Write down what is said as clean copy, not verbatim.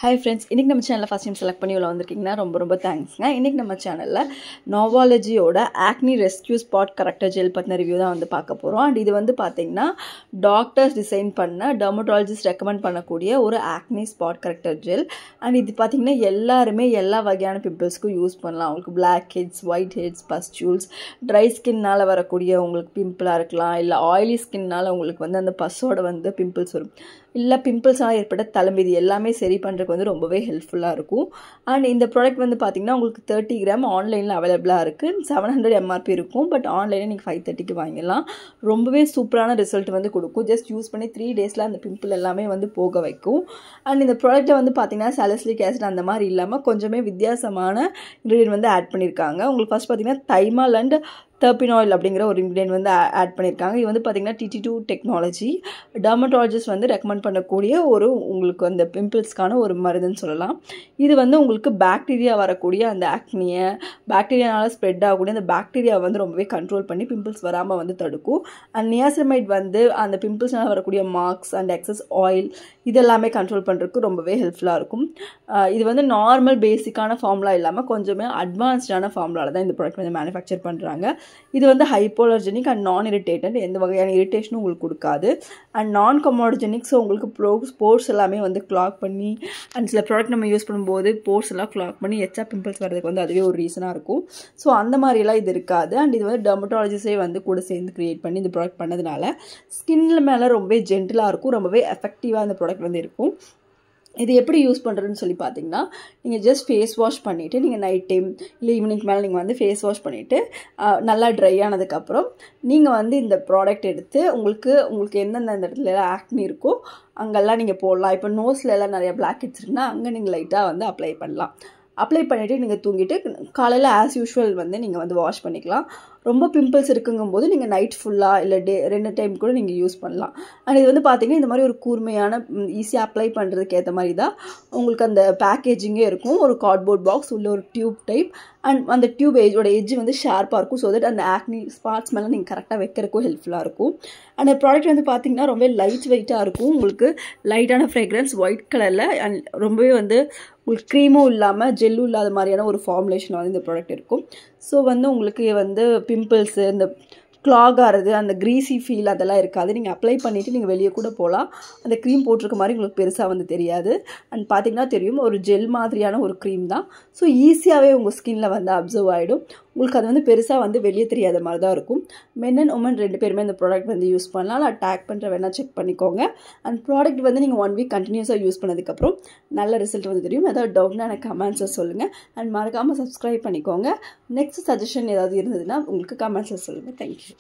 Hi friends, இன்னைக்கு நம்ம சேனல்ல ஃபர்ஸ்ட் டைம் செலக்ட் பண்ணி உள்ள வந்திருக்கீங்கன்னா ரொம்ப தேங்க்ஸ்ங்க. இன்னைக்கு நம்ம சேனல்ல நோவாலஜியோட acne rescue spot corrector gel பத்தின ரிவ்யூ தான் வந்து பார்க்க போறோம். அண்ட் இது வந்து பாத்தீங்கன்னா டாக்டர்ஸ் டிசைன் பண்ண டெர்மடாலஜிஸ்ட் ரெக்கமெண்ட் பண்ணக்கூடிய ஒரு acne spot corrector gel. And இது பாத்தீங்கன்னா எல்லாருமே எல்லா வகையான பிம்பிள்ஸ்க்கும் யூஸ் பண்ணலாம். உங்களுக்கு black heads, white heads, pustules, dry ஸ்கின்னால வரக்கூடிய உங்களுக்கு பிம்பிளா இருக்கலாம், இல்ல ஆயிலி ஸ்கின்னால உங்களுக்கு வந்து அந்த பஸ்ஸோட வந்து பிம்பிள்ஸ் வரும், இல்லை பிம்பிள்ஸ்னால் ஏற்பட்ட தலைமிதி எல்லாமே சரி பண்ணுறதுக்கு வந்து ரொம்பவே ஹெல்ப்ஃபுல்லாக இருக்கும். அண்ட் இந்த ப்ராடக்ட் வந்து பார்த்திங்கன்னா உங்களுக்கு 30 கிராம் ஆன்லைனில் அவைலபிளாக இருக்குது. 700 MRP இருக்கும். பட் ஆன்லைனில் நீங்கள் 530க்கு வாங்கிடலாம். ரொம்பவே சூப்பரான ரிசல்ட் வந்து கொடுக்கும். ஜஸ்ட் யூஸ் பண்ணி 3 டேஸில் அந்த பிம்பிள் எல்லாமே வந்து போக வைக்கும். அண்ட் இந்த ப்ராடக்ட்டை வந்து பார்த்திங்கன்னா சாலிசிலிக் ஆசிட் அந்த மாதிரி இல்லாமல் கொஞ்சமே வித்தியாசமான இன்க்ரீடியன்ட் வந்து ஆட் பண்ணியிருக்காங்க. உங்களுக்கு ஃபஸ்ட் பார்த்திங்கன்னா தைமால் அண்ட் டெர்பினாயில் அப்படிங்கிற ஒரு இன்க்ரீடியன்ட் வந்து ஆட் பண்ணியிருக்காங்க. இது வந்து பார்த்திங்கன்னா TT2 டெக்னாலஜி டெர்மடாலஜிஸ்ட் வந்து ரெக்கமெண்ட் பண்ணக்கூடிய ஒரு உங்களுக்கு அந்த பிம்பிள்ஸ்க்கான ஒரு மருந்துன்னு சொல்லலாம். இது வந்து உங்களுக்கு பாக்டீரியா வரக்கூடிய அந்த ஆக்னியை, பாக்டீரியானால ஸ்ப்ரெட் ஆகக்கூடிய அந்த பாக்டீரியா வந்து ரொம்பவே கண்ட்ரோல் பண்ணி பிம்பிள்ஸ் வராமல் வந்து தடுக்கும். அண்ட் நியாசினமைட் வந்து அந்த பிம்பிள்ஸ்னால் வரக்கூடிய மார்க்ஸ் அண்ட் எக்ஸஸ் ஆயில் இதெல்லாமே கண்ட்ரோல் பண்ணுறதுக்கு ரொம்பவே ஹெல்ப்ஃபுல்லாக இருக்கும். இது வந்து நார்மல் பேசிக்கான ஃபார்முலா இல்லாமல் கொஞ்சமே அட்வான்ஸ்டான ஃபார்முலாவில் தான் இந்த ப்ராடக்ட் வந்து மேனுஃபேக்சர் பண்ணுறாங்க. இது வந்து ஹைப்போலர்ஜெனிக் அண்ட் நான் இரிட்டேட்டன்ட், எந்த வகையான இரிட்டேஷனும் உங்களுக்கு கொடுக்காது. அண்ட் நான் கமோடஜெனிக், ஸோ உங்களுக்கு போர்ஸ் எல்லாமே வந்து கிளாக் பண்ணி, அண்ட் சில ப்ராடக்ட் நம்ம யூஸ் பண்ணும்போது போர்ஸ் எல்லாம் கிளாக் பண்ணி எச்சா பிம்பிள்ஸ் வரதுக்கு வந்து அதுவே ஒரு ரீசனாக இருக்கும். ஸோ அந்த மாதிரிலாம் இது இருக்காது. அண்ட் இது வந்து டெர்மடாலஜிஸ்டே வந்து கூட சேர்ந்து க்ரியேட் பண்ணி இந்த ப்ராடக்ட் பண்ணதுனால ஸ்கின்ல மேலே ரொம்பவே ஜென்டிலாக இருக்கும், ரொம்பவே எஃபெக்டிவாக இந்த ப்ராடக்ட் வந்து இருக்கும். இது எப்படி யூஸ் பண்ணுறதுன்னு சொல்லி பார்த்தீங்கன்னா, நீங்கள் ஜஸ்ட் ஃபேஸ் வாஷ் பண்ணிவிட்டு நீங்கள் நைட் டைம் இல்லை ஈவினிங் மேலே நீங்கள் வந்து ஃபேஸ் வாஷ் பண்ணிவிட்டு நல்லா ட்ரை ஆனதுக்கப்புறம் நீங்கள் வந்து இந்த ப்ராடக்ட் எடுத்து உங்களுக்கு எந்தெந்த இடத்துல ஆக்னி இருக்கோ அங்கெல்லாம் நீங்கள் போடலாம். இப்போ நோஸில் எல்லாம் நிறையா பிளாக் ஹெட்ஸ் இருக்குன்னா அங்கே நீங்கள் லைட்டாக வந்து அப்ளை பண்ணலாம். அப்ளை பண்ணிவிட்டு நீங்கள் தூங்கிட்டு காலையில் ஆஸ் யூஷுவல் வந்து நீங்கள் வந்து வாஷ் பண்ணிக்கலாம். ரொம்ப பிம்பிள்ஸ் இருக்குங்கும்போது நீங்கள் நைட் ஃபுல்லாக இல்லை 2 டைம் கூட நீங்கள் யூஸ் பண்ணலாம். அண்ட் இது வந்து பார்த்திங்கன்னா இந்த மாதிரி ஒரு கூர்மையான ஈஸியாக அப்ளை பண்ணுறதுக்கு ஏற்ற மாதிரி தான் உங்களுக்கு அந்த பேக்கேஜிங்கே இருக்கும். ஒரு கார்ட்போர்ட் பாக்ஸ் உள்ள ஒரு டியூப் டைப், அண்ட் அந்த டியூப் எட்ஜ் வந்து ஷார்ப்பாக இருக்கும். ஸோ தட் அந்த ஆக்னி ஸ்பாட்ஸ் மேலே நீங்கள் கரெக்டாக வைக்கிறதுக்கும் ஹெல்ப்ஃபுல்லாக இருக்கும். அந்த ப்ராடக்ட் வந்து பார்த்திங்கன்னா ரொம்ப லைட் வெயிட்டாக இருக்கும். உங்களுக்கு லைட்டான ஃப்ரேக்ரன்ஸ் ஒயிட் கலரில், அண்ட் ரொம்பவே வந்து உங்களுக்கு க்ரீமும் இல்லாமல் ஜெல்லும் இல்லாத மாதிரியான ஒரு ஃபார்முலேஷன் வந்து இந்த ப்ராடக்ட் இருக்கும். ஸோ வந்து உங்களுக்கு வந்து பிம்பிள்ஸு, இந்த கிளாக் ஆகிறது, அந்த க்ரீஸி ஃபீல் அதெல்லாம் இருக்காது. நீங்கள் அப்ளை பண்ணிவிட்டு நீங்கள் வெளியே கூட போகலாம். அந்த க்ரீம் போட்டிருக்க மாதிரி உங்களுக்கு பெருசாக வந்து தெரியாது. அண்ட் பார்த்திங்கன்னா தெரியும், ஒரு ஜெல் மாதிரியான ஒரு க்ரீம் தான். ஸோ ஈஸியாகவே உங்கள் ஸ்கின்ல வந்து அப்சர்வ் ஆகிடும். உங்களுக்கு அது வந்து பெருசாக வந்து வெளியே தெரியாத மாதிரி தான் இருக்கும். மென் அண்ட் உமன் 2 பேருமே இந்த ப்ராடக்ட் வந்து யூஸ் பண்ணலாம். நான் டேக் பண்ணுற வேணால் செக் பண்ணிக்கோங்க. அண்ட் ப்ராடக்ட் வந்து நீங்கள் 1 வீக் கண்டினியூஸாக யூஸ் பண்ணதுக்கப்புறம் நல்ல ரிசல்ட் வந்து தெரியும். ஏதாவது டவுட்னா எனக்கு கமெண்ட்ஸை சொல்லுங்கள். அண்ட் மறக்காமல் சப்ஸ்கிரைப் பண்ணிக்கோங்க. நெக்ஸ்ட் சஜஷன் ஏதாவது இருந்ததுன்னா உங்களுக்கு கமெண்ட்ஸை சொல்லுங்கள். தேங்க்யூ.